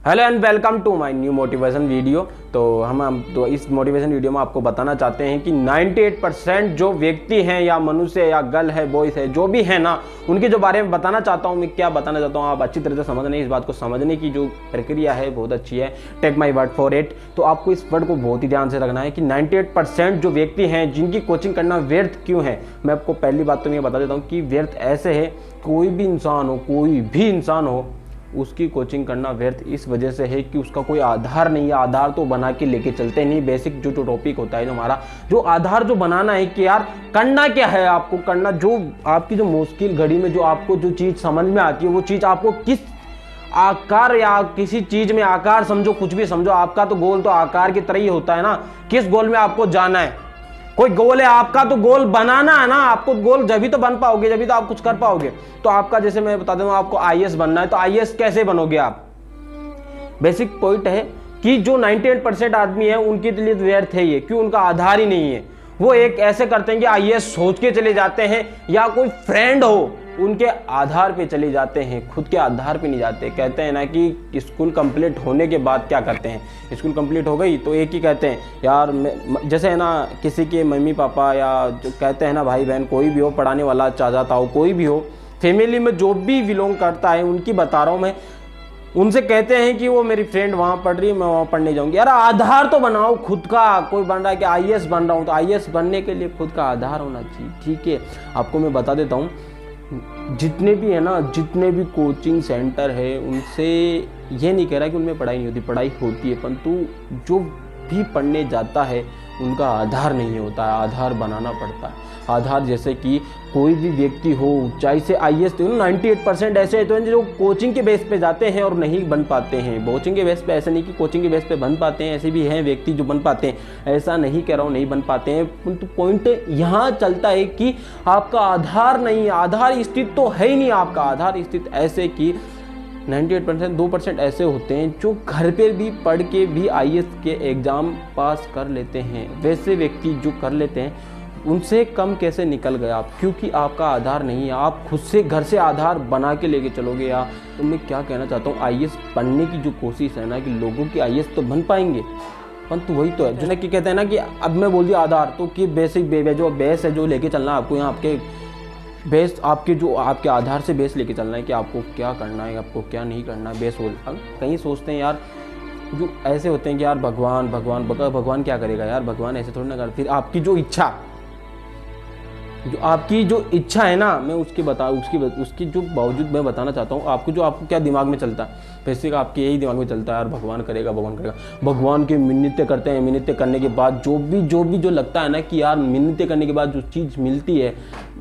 Hello and welcome to my new motivation video. तो इस motivation video में आपको बताना चाहते हैं कि 98% जो व्यक्ति हैं या मनुष्य या गर्ल है बॉयज है जो भी है ना, उनके जो बारे में बताना चाहता हूँ। मैं क्या बताना चाहता हूँ आप अच्छी तरह से समझने, इस बात को समझने की जो प्रक्रिया है बहुत अच्छी है। Take my word for it. तो आपको इस वर्ड को बहुत ही ध्यान से रखना है कि 98% जो व्यक्ति हैं जिनकी कोचिंग करना व्यर्थ क्यों है। मैं आपको पहली बात तो मैं बता देता हूँ कि व्यर्थ ऐसे है, कोई भी इंसान हो उसकी कोचिंग करना व्यर्थ इस वजह से है कि उसका कोई आधार नहीं है। आधार तो बना के लेके चलते नहीं। बेसिक जो टॉपिक होता है जो हमारा जो आधार जो बनाना है कि यार करना क्या है, आपको करना जो आपकी जो मुश्किल घड़ी में जो आपको जो चीज़ समझ में आती है वो चीज़ आपको किस आकार या किसी चीज़ में आकार समझो, कुछ भी समझो, आपका तो गोल तो आकार की तरह ही होता है ना। किस गोल में आपको जाना है, कोई गोल है आपका तो गोल बनाना है ना। आपको गोल जब भी तो बन पाओगे, जब भी तो आप कुछ कर पाओगे। तो आपका जैसे मैं बता दूं आपको आईएएस बनना है तो आईएएस कैसे बनोगे आप। बेसिक पॉइंट है कि जो 98% आदमी है उनके लिए व्यर्थ है ये, क्यों, उनका आधार ही नहीं है। वो एक ऐसे करते हैं कि आईएएस सोच के चले जाते हैं या कोई फ्रेंड हो उनके आधार पे चले जाते हैं, खुद के आधार पे नहीं जाते। कहते हैं ना कि स्कूल कंप्लीट होने के बाद क्या करते हैं, स्कूल कंप्लीट हो गई तो एक ही कहते हैं यार जैसे है ना किसी के मम्मी पापा या जो कहते हैं ना भाई बहन कोई भी हो, पढ़ाने वाला चाहता हो, कोई भी हो, फैमिली में जो भी बिलोंग करता है उनकी बता रहा हूँ मैं, उनसे कहते हैं कि वो मेरी फ्रेंड वहाँ पढ़ रही है मैं वहाँ पढ़ने जाऊँगी। यार आधार तो बनाओ खुद का। कोई बन रहा है कि आईएएस बन रहा हूँ तो आईएएस बनने के लिए खुद का आधार होना चाहिए। ठीक है, आपको मैं बता देता हूँ जितने भी है ना, जितने भी कोचिंग सेंटर है उनसे ये नहीं कह रहा कि उनमें पढ़ाई नहीं होती, पढ़ाई होती है, परंतु जो भी पढ़ने जाता है उनका आधार नहीं होता है, आधार बनाना पड़ता है। आधार जैसे कि कोई भी व्यक्ति हो ऊंचाई से आईएएस 98% ऐसे हैं तो जो कोचिंग के बेस पे जाते हैं और नहीं बन पाते हैं। कोचिंग के बेस पे ऐसा नहीं कि कोचिंग के बेस पे बन पाते हैं, ऐसे भी हैं व्यक्ति जो बन पाते हैं, ऐसा नहीं कह रहा हूँ नहीं बन पाते हैं, परंतु पॉइंट यहाँ चलता है कि आपका आधार नहीं है, आधार स्थित तो है ही नहीं। आपका आधार स्थित ऐसे कि 98% 2% ऐसे होते हैं जो घर पे भी पढ़ के भी आईएएस के एग्ज़ाम पास कर लेते हैं। वैसे व्यक्ति जो कर लेते हैं उनसे कम कैसे निकल गए आप, क्योंकि आपका आधार नहीं है। आप खुद से घर से आधार बना के लेके चलोगे। या तो मैं क्या कहना चाहता हूँ, आईएएस बनने की जो कोशिश है ना कि लोगों की आईएएस तो बन पाएंगे, परंतु वही तो है जो ना कि कहते हैं ना कि अब मैं बोल दिया आधार तो कि बेसिक जो बेस है जो लेके चलना है आपको, यहाँ आपके बेस आपके जो आपके आधार से बेस लेके चलना है कि आपको क्या करना है, आपको क्या नहीं करना है। बेस बोल कहीं सोचते हैं यार जो ऐसे होते हैं कि यार भगवान क्या करेगा यार, भगवान ऐसे थोड़ी ना कर। फिर आपकी जो इच्छा है ना, मैं उसकी जो बावजूद मैं बताना चाहता हूँ आपको क्या दिमाग में चलता है। बेसिक आपके यही दिमाग में चलता है यार भगवान करेगा। भगवान की मिन्नतें करते हैं, मिन्नतें करने के बाद जो लगता है ना कि यार मिन्नतें करने के बाद जो चीज़ मिलती है,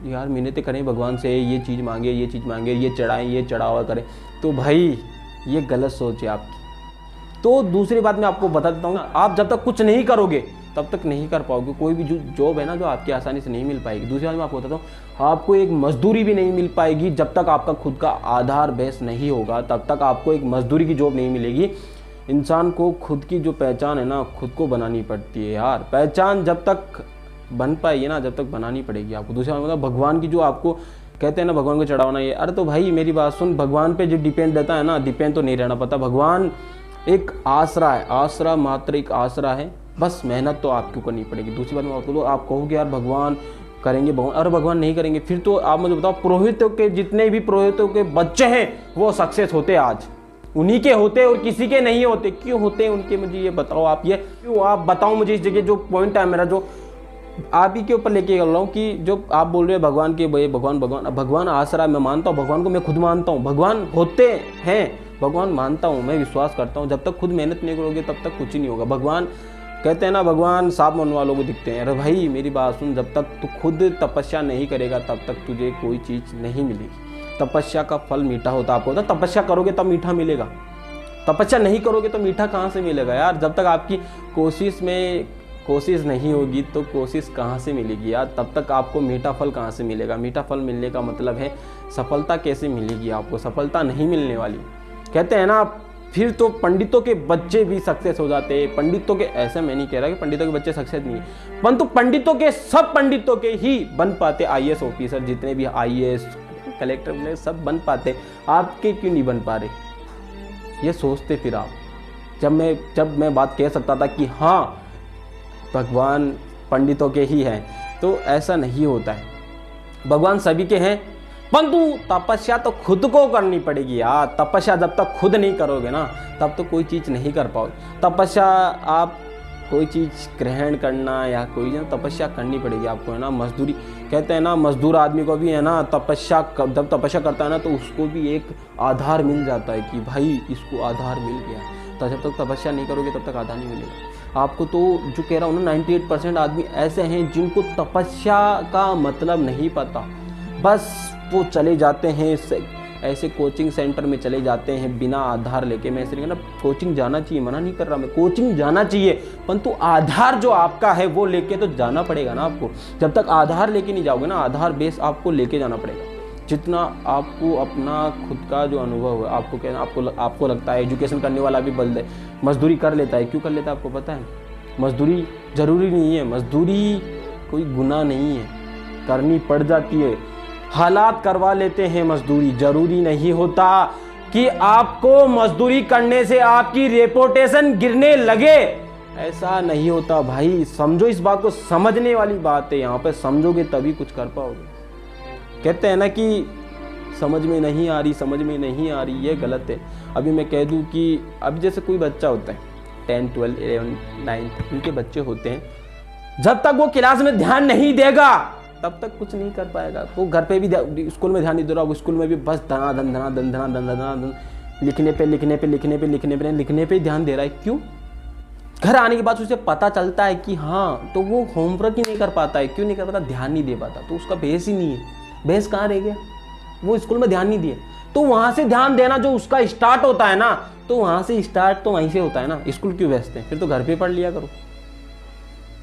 यार मिन्नतें करें भगवान से, ये चीज़ मांगे, ये चढ़ाएं, ये चढ़ावा करें, तो भाई ये गलत सोच है आपकी। तो दूसरी बात मैं आपको बता देता हूँ, आप जब तक कुछ नहीं करोगे तब तक नहीं कर पाओगे। कोई भी जो जॉब है ना जो आपकी आसानी से नहीं मिल पाएगी। दूसरी बात मैं आपको बताता हूँ, आपको एक मजदूरी भी नहीं मिल पाएगी जब तक आपका खुद का आधार बेस नहीं होगा, तब तक आपको एक मजदूरी की जॉब नहीं मिलेगी। इंसान को खुद की जो पहचान है ना खुद को बनानी पड़ती है यार। पहचान जब तक बन पाएगी ना जब तक बनानी पड़ेगी आपको। दूसरी बात मतलब भगवान की जो आपको कहते हैं ना भगवान को चढ़ाना, ये अरे तो भाई मेरी बात सुन, भगवान पे जो डिपेंड रहता है ना, डिपेंड तो नहीं रहना पड़ता। भगवान एक आसरा है, आसरा मात्र एक आसरा है, बस मेहनत तो आपको करनी पड़ेगी। दूसरी बात मैं आपको आप कहोगे यार भगवान करेंगे, भगवान नहीं करेंगे, फिर तो आप मुझे बताओ पुरोहितों के जितने भी पुरोहितों के बच्चे हैं वो सक्सेस होते आज, उन्हीं के होते और किसी के नहीं होते। क्यों होते हैं उनके, मुझे ये बताओ आप, ये क्यों आप बताओ मुझे। इस जगह जो पॉइंट है मेरा जो आप ही के ऊपर लेके चल रहा हूँ कि जो आप बोल रहे हैं भगवान के भगवान आसरा, मैं मानता हूँ भगवान को, मैं खुद मानता हूँ भगवान होते हैं, भगवान मानता हूँ, मैं विश्वास करता हूँ। जब तक खुद मेहनत नहीं करोगे तब तक कुछ ही नहीं होगा। भगवान कहते हैं ना भगवान सांप मन वालों को दिखते हैं। अरे भाई मेरी बात सुन, जब तक तू खुद तपस्या नहीं करेगा तब तक तुझे कोई चीज़ नहीं मिलेगी। तपस्या का फल मीठा होता, आपको होता, तपस्या करोगे तब मीठा मिलेगा, तपस्या नहीं करोगे तो मीठा कहाँ से मिलेगा यार। जब तक आपकी कोशिश नहीं होगी तो कोशिश कहाँ से मिलेगी यार, तब तक आपको मीठा फल कहाँ से मिलेगा। मीठा फल मिलने का मतलब है सफलता कैसे मिलेगी आपको, सफलता नहीं मिलने वाली। कहते हैं ना फिर तो पंडितों के बच्चे भी सक्सेस हो जाते हैं। पंडितों के, ऐसा मैं नहीं कह रहा कि पंडितों के बच्चे सक्सेस नहीं है, परंतु सब पंडितों के ही बन पाते आईएएस ऑफिसर, जितने भी आईएएस कलेक्टर सब बन पाते। आपके क्यों नहीं बन पा रहे, ये सोचते फिर आप। जब मैं बात कह सकता था कि हाँ भगवान पंडितों के ही हैं, तो ऐसा नहीं होता है। भगवान सभी के हैं, परंतु तपस्या तो खुद को करनी पड़ेगी यार। तपस्या जब तक खुद नहीं करोगे ना, तब तो कोई चीज़ नहीं कर पाओगे। तपस्या आप कोई चीज़ ग्रहण करना या कोई ना, तपस्या करनी पड़ेगी आपको, है ना। मजदूरी कहते हैं ना, मजदूर आदमी को भी है ना तपस्या, जब तपस्या करता है ना तो उसको भी एक आधार मिल जाता है कि भाई इसको आधार मिल गया। तो जब तक तपस्या नहीं करोगे तब तक आधार नहीं मिलेगा आपको। तो जो कह रहा हूँ ना, 98% आदमी ऐसे हैं जिनको तपस्या का मतलब नहीं पता। बस वो चले जाते हैं ऐसे कोचिंग सेंटर में चले जाते हैं बिना आधार लेके। मैं इसलिए ना कोचिंग जाना चाहिए, मना नहीं कर रहा मैं, कोचिंग जाना चाहिए, परंतु आधार जो आपका है वो लेके तो जाना पड़ेगा ना आपको। जब तक आधार लेके नहीं जाओगे ना, आधार बेस आपको लेके जाना पड़ेगा। जितना आपको अपना खुद का जो अनुभव है, आपको कहना आपको लगता है एजुकेशन करने वाला भी बल्द है, मजदूरी कर लेता है। क्यों कर लेता है आपको पता है? मजदूरी ज़रूरी नहीं है, मजदूरी कोई गुनाह नहीं है, करनी पड़ जाती है, हालात करवा लेते हैं मजदूरी। जरूरी नहीं होता कि आपको मजदूरी करने से आपकी रेपुटेशन गिरने लगे, ऐसा नहीं होता भाई। समझो इस बात को, समझने वाली बात है यहाँ पे, समझोगे तभी कुछ कर पाओगे। कहते हैं ना कि समझ में नहीं आ रही, ये गलत है। अभी मैं कह दूं कि अभी जैसे कोई बच्चा होता है 10, 12, 11, 9 उनके बच्चे होते हैं, जब तक वो क्लास में ध्यान नहीं देगा तब तक कुछ नहीं कर पाएगा। वो घर पे भी स्कूल में ध्यान नहीं दे रहा, वो स्कूल में भी बस धना लिखने पे ध्यान दे रहा है। क्यों? घर आने के बाद उसे पता चलता है कि हाँ, तो वो होमवर्क ही नहीं कर पाता है। क्यों नहीं कर पाता? ध्यान नहीं दे पाता। तो उसका बेस ही नहीं है। बेस कहाँ रह गया? वो स्कूल में ध्यान नहीं दिए, तो वहां से ध्यान देना जो उसका स्टार्ट होता है ना, तो वहां से स्टार्ट तो वहीं से होता है ना। स्कूल क्यों भेजते हैं? फिर तो घर पे पढ़ लिया करो।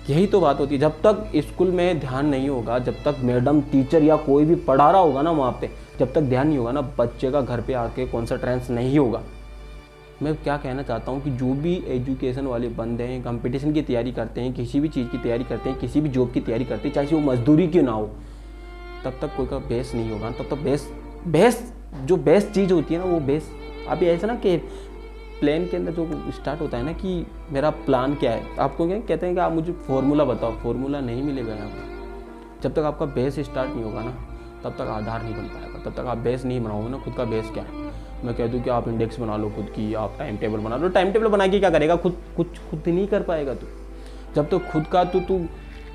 यही तो बात होती है। जब तक स्कूल में ध्यान नहीं होगा, जब तक मैडम टीचर या कोई भी पढ़ा रहा होगा ना वहाँ पे, जब तक ध्यान नहीं होगा ना, बच्चे का घर पे आके कॉन्सेंट्रेंस नहीं होगा। मैं क्या कहना चाहता हूँ कि जो भी एजुकेशन वाले बंदे हैं, कंपटीशन की तैयारी करते हैं, किसी भी चीज़ की तैयारी करते हैं, किसी भी जॉब की तैयारी करते हैं, चाहे वो मजदूरी क्यों ना हो, तब तक कोई का बेस नहीं होगा। तब तक बेस जो बेस्ट चीज़ होती है ना, वो बेस अभी ऐसा ना कि प्लान के अंदर जो स्टार्ट होता है ना कि मेरा प्लान क्या है, आपको क्या कहते हैं कि आप मुझे फॉर्मूला बताओ, फॉर्मूला नहीं मिलेगा यहाँ पर। जब तक आपका बेस स्टार्ट नहीं होगा ना, तब तक आधार नहीं बन पाएगा। तब तक आप बेस नहीं बनाओगे ना, खुद का बेस क्या है। मैं कह दूँ कि आप इंडेक्स बना लो खुद की, आप टाइम टेबल बना लो। टाइम टेबल बना के क्या करेगा? खुद नहीं कर पाएगा तू। जब तक खुद का तू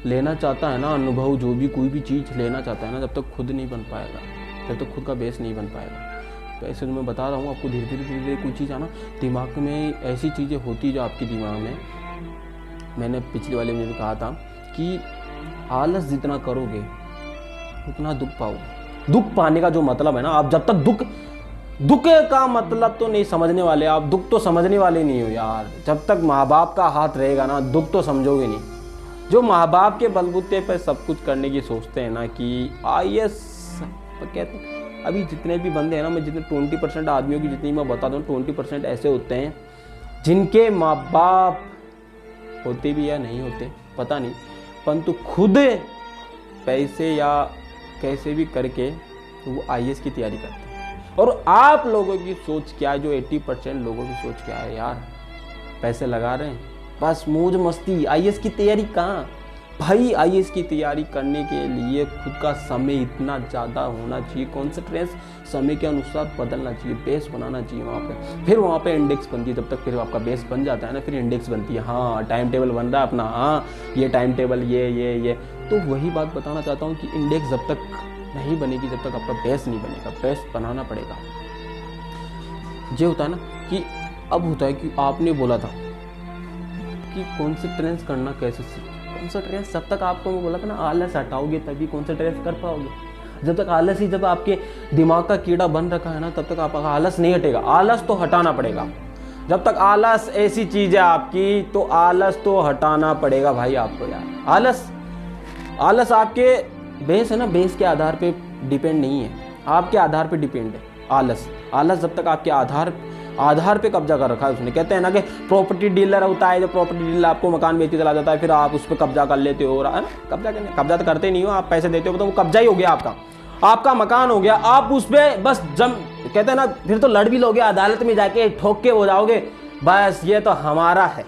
लेना चाहता है ना अनुभव, जो भी कोई भी चीज़ लेना चाहता है ना, जब तक खुद नहीं बन पाएगा, जब तक खुद का बेस नहीं बन पाएगा। तो ऐसे मैं बता रहा हूँ आपको, धीरे धीरे कोई चीज़ आना दिमाग में, ऐसी चीज़ें होती जो आपके दिमाग में, मैंने पिछले वाले में भी कहा था कि आलस जितना करोगे उतना दुख पाओगे। दुख पाने का जो मतलब है ना, आप जब तक दुख का मतलब तो नहीं समझने वाले, आप दुख तो समझने वाले नहीं हो यार। जब तक माँ बाप का हाथ रहेगा ना, दुख तो समझोगे नहीं। जो माँ बाप के बलबूते पर सब कुछ करने की सोचते हैं ना कि IAS कहते हैं, अभी जितने भी बंदे हैं ना, मैं जितने 20% आदमियों की जितनी मैं बता दूँ, 20% ऐसे होते हैं जिनके माँ बाप होते भी या नहीं होते पता नहीं, परंतु खुद पैसे या कैसे भी करके वो IAS की तैयारी करते हैं। और आप लोगों की सोच क्या है? जो 80% लोगों की सोच क्या है यार? पैसे लगा रहे हैं, बस मौज मस्ती। IAS की तैयारी कहाँ भाई? IAS की तैयारी करने के लिए खुद का समय इतना ज़्यादा होना चाहिए, कॉन्सेंट्रेंस समय के अनुसार बदलना चाहिए, बेस बनाना चाहिए वहाँ पे। फिर वहाँ पे इंडेक्स बनती है। जब तक फिर आपका बेस बन जाता है ना, फिर इंडेक्स बनती है। हाँ, टाइम टेबल बन रहा है अपना, हाँ ये टाइम टेबल ये। तो वही बात बताना चाहता हूँ कि इंडेक्स जब तक नहीं बनेगी, जब तक आपका बेस नहीं बनेगा। बेस बनाना पड़ेगा। ये होता है ना कि अब होता है कि आपने बोला था कि कॉन्सेंट्रेंस करना कैसे सीखो। कॉन्सेंट्रेंस जब तक आपको मैं बोला था ना, आलस हटाओगे तभी कॉन्सेंट्रेंस कर पाओगे। जब तक आलस ही, जब आपके दिमाग का कीड़ा बन रखा है ना, तब तक आपका आलस नहीं हटेगा। आलस तो हटाना पड़ेगा। जब तक आलस ऐसी चीज़ है आपकी, तो आलस तो हटाना पड़ेगा भाई आपको यार। आलस आपके बेस है ना, बेस के आधार पे डिपेंड नहीं है, आपके आधार पे डिपेंड है आलस जब तक आपके आधार पे कब्जा कर रखा है उसने। कहते हैं ना कि प्रॉपर्टी डीलर होता है, जो प्रॉपर्टी डीलर आपको मकान बेच के चला जाता है, फिर आप उस पर कब्जा कर लेते हो। कब्जा तो करते नहीं हो, आप पैसे देते हो तो वो कब्जा ही हो गया आपका। आपका मकान हो गया, आप उस पर बस कहते हैं ना, फिर तो लड़ भी लोगे, अदालत में जाके ठोक के हो जाओगे, बस ये तो हमारा है,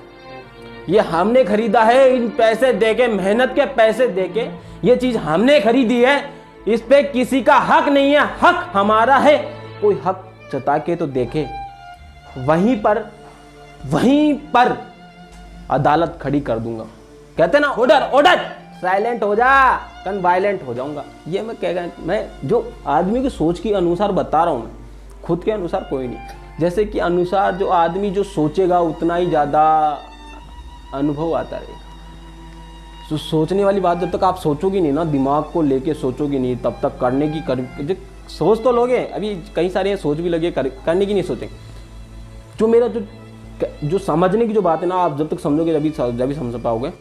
ये हमने खरीदा है, इन पैसे देके, मेहनत के पैसे देके ये चीज हमने खरीदी है, इस पे किसी का हक नहीं है, हक हमारा है। कोई हक जता के तो देखे, वहीं पर अदालत खड़ी कर दूंगा। कहते ना ऑर्डर ऑर्डर, साइलेंट हो जा, कन वायलेंट हो जाऊंगा। ये मैं कह गया, मैं जो आदमी की सोच के अनुसार बता रहा हूं, मैं खुद के अनुसार कोई नहीं, जैसे कि अनुसार जो आदमी जो सोचेगा उतना ही ज्यादा अनुभव आता रहेगा। तो सोचने वाली बात, जब तक आप सोचोगे नहीं ना, दिमाग को लेके सोचोगे नहीं, तब तक करने की सोच तो लोगे, अभी कई सारे सोच भी लगे, करने की नहीं सोचेंगे। जो मेरा जो समझने की जो बात है ना, आप जब तक समझोगे जब भी समझ पाओगे।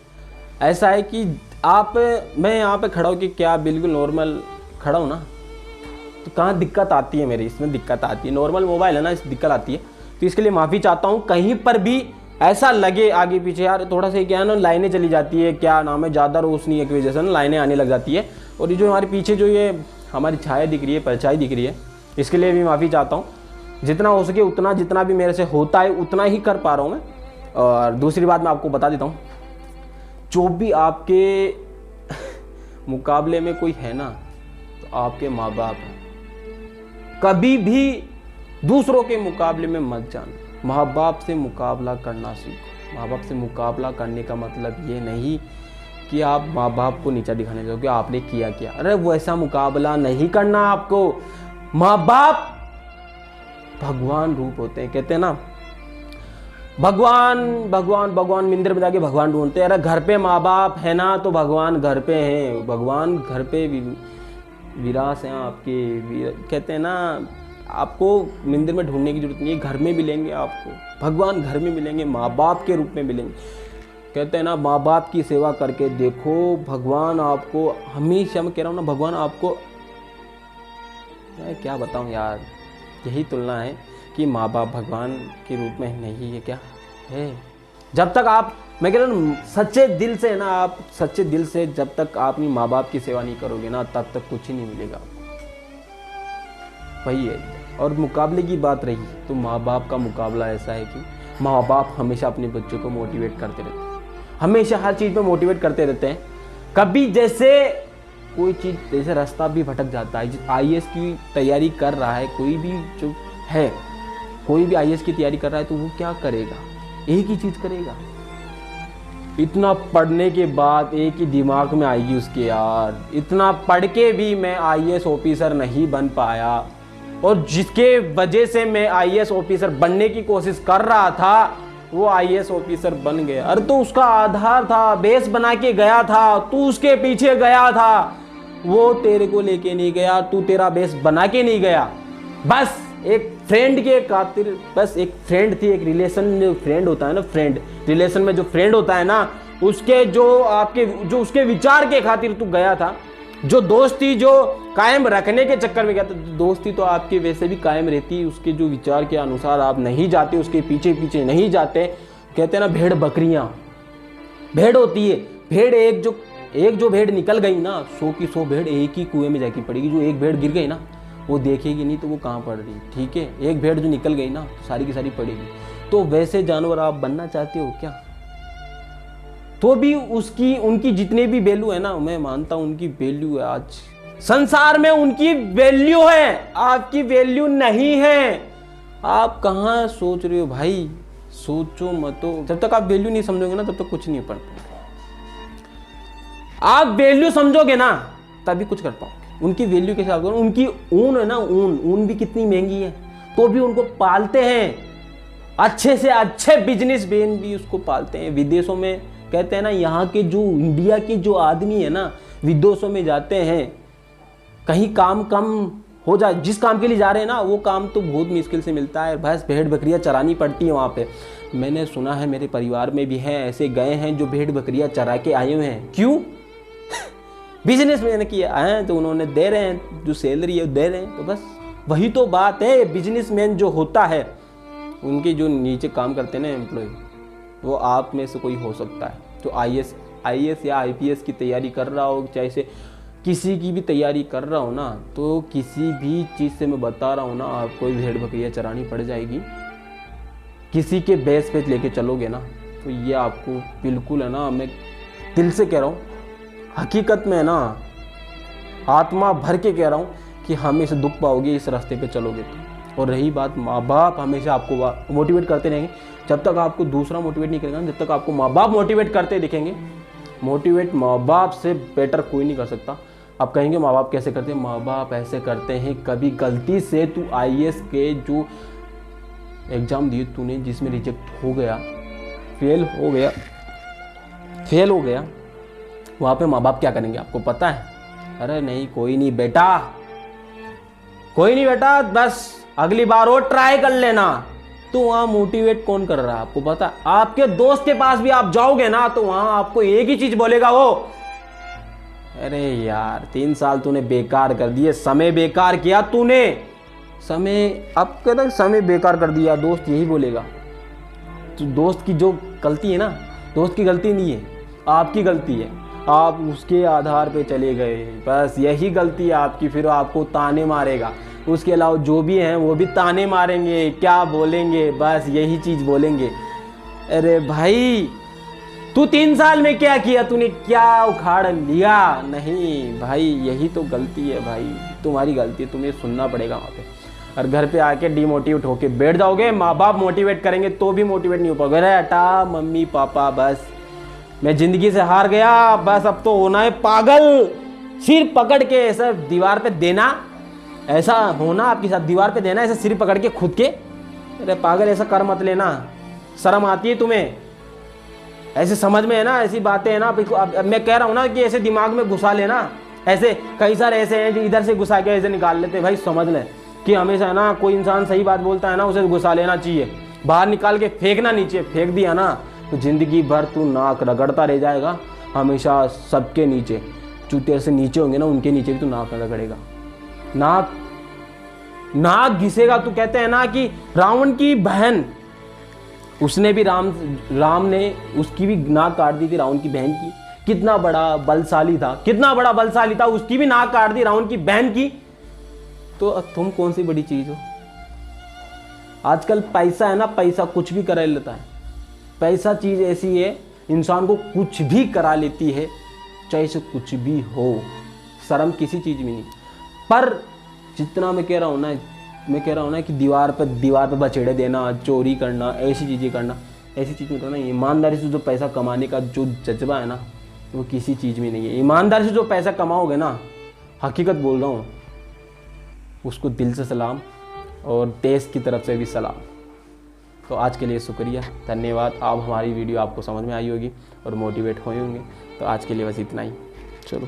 ऐसा है कि मैं यहाँ पे खड़ा हूँ कि क्या बिल्कुल नॉर्मल खड़ा हूँ ना, तो कहाँ दिक्कत आती है, मेरी इसमें दिक्कत आती है। नॉर्मल मोबाइल है ना, इस दिक्कत आती है, तो इसके लिए माफ़ी चाहता हूँ। कहीं पर भी ऐसा लगे आगे पीछे, यार थोड़ा सा क्या है ना, लाइनें चली जाती है, क्या नाम है, ज़्यादा रोशनी की वजह से ना लाइनें आने लग जाती है, और ये जो हमारे पीछे जो ये हमारी छाया दिख रही है, परछाई दिख रही है, इसके लिए भी माफ़ी चाहता हूँ। जितना हो सके उतना, जितना भी मेरे से होता है उतना ही कर पा रहा हूँ मैं। और दूसरी बात मैं आपको बता देता हूँ, जो भी आपके मुकाबले में कोई है ना, तो आपके माँ बाप हैं। कभी भी दूसरों के मुकाबले में मत जाना, माँ बाप से मुकाबला करना सीखो। माँ बाप से मुकाबला करने का मतलब ये नहीं कि आप माँ बाप को नीचा दिखाने जाओ कि आपने किया क्या, अरे वैसा मुकाबला नहीं करना आपको। माँ बाप भगवान रूप होते हैं, कहते हैं ना, भगवान मंदिर में जाके भगवान ढूंढते हैं। अरे घर पे माँ बाप है ना, तो भगवान घर पे हैं, भगवान घर पे विरास हैं आपके। कहते हैं ना, आपको मंदिर में ढूंढने की जरूरत नहीं है, घर में मिलेंगे आपको, भगवान घर में मिलेंगे, माँ बाप के रूप में मिलेंगे। कहते हैं ना, माँ बाप की सेवा करके देखो, भगवान आपको, हमेशा मैं कह रहा हूँ ना, भगवान आपको, मैं क्या बताऊँ यार, यही तुलना है कि माँ बाप भगवान के रूप में नहीं है, क्या है। जब तक आप, मैं कह रहा हूँ सच्चे दिल से ना, आप सच्चे दिल से जब तक आप अपनी माँ बाप की सेवा नहीं करोगे ना, तब तक कुछ ही नहीं मिलेगा, वही है। और मुकाबले की बात रही, तो माँ बाप का मुकाबला ऐसा है कि माँ बाप हमेशा अपने बच्चों को मोटिवेट करते रहते हैं, हमेशा हर चीज़ में मोटिवेट करते रहते हैं। कभी जैसे कोई चीज़, जैसे रास्ता भी भटक जाता है, IAS की तैयारी कर रहा है, कोई भी जो है, कोई भी IAS की तैयारी कर रहा है, तो वो क्या करेगा, एक ही चीज़ करेगा। इतना पढ़ने के बाद एक ही दिमाग में आएगी उसके, यार इतना पढ़ के भी मैं IAS ऑफिसर नहीं बन पाया, और जिसके वजह से मैं IAS ऑफिसर बनने की कोशिश कर रहा था, वो IAS ऑफिसर बन गया। अरे तो उसका आधार था, बेस बना के गया था, तू उसके पीछे गया था, वो तेरे को लेके नहीं गया, तू तेरा बेस बना के नहीं गया। बस एक फ्रेंड के खातिर, बस एक फ्रेंड थी, एक रिलेशन जो फ्रेंड होता है ना, फ्रेंड रिलेशन में जो फ्रेंड होता है ना, उसके जो उसके विचार के खातिर तू गया था। जो दोस्ती जो कायम रखने के चक्कर में गया था, दोस्ती तो आपके वैसे भी कायम रहती, उसके जो विचार के अनुसार आप नहीं जाते, उसके पीछे पीछे नहीं जाते। कहते हैं ना, भेड़ बकरियां, भेड़ होती है, भेड़ एक जो भेड़ निकल गई ना, 100 की 100 भेड़ एक ही कुएं में जाके पड़ेगी। जो एक भेड़ गिर गई ना, वो देखेगी नहीं तो वो कहाँ पड़ रही, ठीक है। एक भेड़ जो निकल गई ना, सारी की सारी पड़ेगी। तो वैसे जानवर आप बनना चाहते हो क्या? तो भी उनकी जितने भी वैल्यू है ना, मैं मानता हूं उनकी वैल्यू है, आज संसार में उनकी वैल्यू है, आपकी वैल्यू नहीं है। आप कहाँ सोच रहे हो भाई, सोचो मत। जब तक आप वैल्यू नहीं समझोगे ना, तब तक कुछ नहीं पढ़ पाओगे। आप वैल्यू समझोगे ना, तभी कुछ कर पाओगे। उनकी वैल्यू के हिसाब से, उनकी ऊन है ना, ऊन भी कितनी महंगी है, तो भी उनको पालते हैं। अच्छे से अच्छे बिजनेसमैन भी उसको पालते हैं। विदेशों में कहते हैं ना, यहाँ के जो इंडिया के जो आदमी है ना, विदेशों में जाते हैं, कहीं काम कम हो जाए, जिस काम के लिए जा रहे हैं ना, वो काम तो बहुत मुश्किल से मिलता है। भैंस भेड़ बकरियां चरानी पड़ती है वहाँ पे। मैंने सुना है, मेरे परिवार में भी हैं ऐसे, गए हैं जो भेड़ बकरियां चरा के आए हुए हैं। क्यों? बिजनेस मैंने किया है, तो उन्होंने दे रहे हैं, जो सैलरी है दे रहे हैं। तो बस वही तो बात है। बिजनेसमैन जो होता है, उनके जो नीचे काम करते हैं ना एम्प्लॉय, वो आप में से कोई हो सकता है। तो IAS या IPS की तैयारी कर रहा हो, चाहे से किसी की भी तैयारी कर रहा हो ना, तो किसी भी चीज़ से मैं बता रहा हूँ ना, आपको भेड़ बकरियाँ चरानी पड़ जाएगी। किसी के बेस पे लेके चलोगे ना, तो ये आपको बिल्कुल है ना, मैं दिल से कह रहा हूँ, हकीकत में है ना, आत्मा भर के कह रहा हूँ कि हमेशा दुख पाओगे इस रास्ते पे चलोगे तो। और रही बात, माँ बाप हमेशा आपको मोटिवेट करते रहेंगे। जब तक आपको दूसरा मोटिवेट नहीं करेगा, जब तक आपको माँ बाप मोटिवेट करते दिखेंगे, मोटिवेट माँ बाप से बेटर कोई नहीं कर सकता। आप कहेंगे माँ बाप कैसे करते हैं? माँ बाप ऐसे करते हैं, कभी गलती से तू IAS के जो एग्ज़ाम दिए तूने, जिसमें रिजेक्ट हो गया, फेल हो गया, वहाँ पे माँ बाप क्या करेंगे आपको पता है? अरे नहीं, कोई नहीं बेटा, बस अगली बार और ट्राई कर लेना। तो वहाँ मोटिवेट कौन कर रहा है आपको पता है? आपके दोस्त के पास भी आप जाओगे ना, तो वहाँ आपको एक ही चीज बोलेगा वो, अरे यार 3 साल तूने बेकार कर दिए, समय बेकार किया तूने, अब कहता समय बेकार कर दिया। दोस्त यही बोलेगा। तो दोस्त की जो गलती है ना, दोस्त की गलती नहीं है, आपकी गलती है। आप उसके आधार पे चले गए, बस यही गलती है आपकी। फिर आपको ताने मारेगा, उसके अलावा जो भी हैं वो भी ताने मारेंगे, क्या बोलेंगे, बस यही चीज़ बोलेंगे, अरे भाई तू 3 साल में क्या किया, तूने क्या उखाड़ लिया। नहीं भाई, यही तो गलती है भाई, तुम्हारी गलती है, तुम्हें सुनना पड़ेगा वहाँ पे। और घर पे आके डिमोटिवेट होके बैठ जाओगे, माँ बाप मोटिवेट करेंगे तो भी मोटिवेट नहीं हो पाओगे। अरे हटा मम्मी पापा, बस मैं ज़िंदगी से हार गया, बस अब तो होना है पागल। सिर पकड़ के ऐसा दीवार पे देना, ऐसा होना आपके साथ, दीवार पे देना ऐसा सिर पकड़ के खुद के, अरे पागल ऐसा कर मत लेना, शर्म आती है तुम्हें? ऐसे समझ में है ना, ऐसी बातें है ना। अब मैं कह रहा हूँ ना कि ऐसे दिमाग में घुसा लेना, ऐसे कई सारे ऐसे हैं जो इधर से घुसा के ऐसे निकाल लेते। भाई समझ लें कि हमेशा है ना, कोई इंसान सही बात बोलता है ना, उसे घुसा लेना चाहिए, बाहर निकाल के फेंकना नीचे। फेंक दिया ना तो जिंदगी भर तू नाक रगड़ता रह जाएगा, हमेशा सबके नीचे, जो तेरे से नीचे होंगे ना उनके नीचे भी तू नाक रगड़ेगा, नाक घिसेगा। तू कहते हैं ना कि रावण की बहन, उसने भी राम ने उसकी भी नाक काट दी थी, रावण की बहन की। कितना बड़ा बलशाली था, उसकी भी नाक काट दी रावण की बहन की। तो अब तुम कौन सी बड़ी चीज हो? आजकल पैसा है ना, पैसा कुछ भी करा लेता है। पैसा चीज ऐसी है, इंसान को कुछ भी करा लेती है, चाहे से कुछ भी हो। शर्म किसी चीज में नहीं। पर जितना मैं कह रहा हूँ ना कि दीवार पे बछेड़े देना, चोरी करना, ऐसी चीज़ें करना, ऐसी चीज़ में करना, ईमानदारी से जो पैसा कमाने का जो जज्बा है ना, वो किसी चीज़ में नहीं है। ईमानदारी से जो पैसा कमाओगे ना, हकीकत बोल रहा हूँ, उसको दिल से सलाम और देश की तरफ से भी सलाम। तो आज के लिए शुक्रिया, धन्यवाद। आप हमारी वीडियो आपको समझ में आई होगी और मोटिवेट हुए होंगे। तो आज के लिए बस इतना ही, चलो।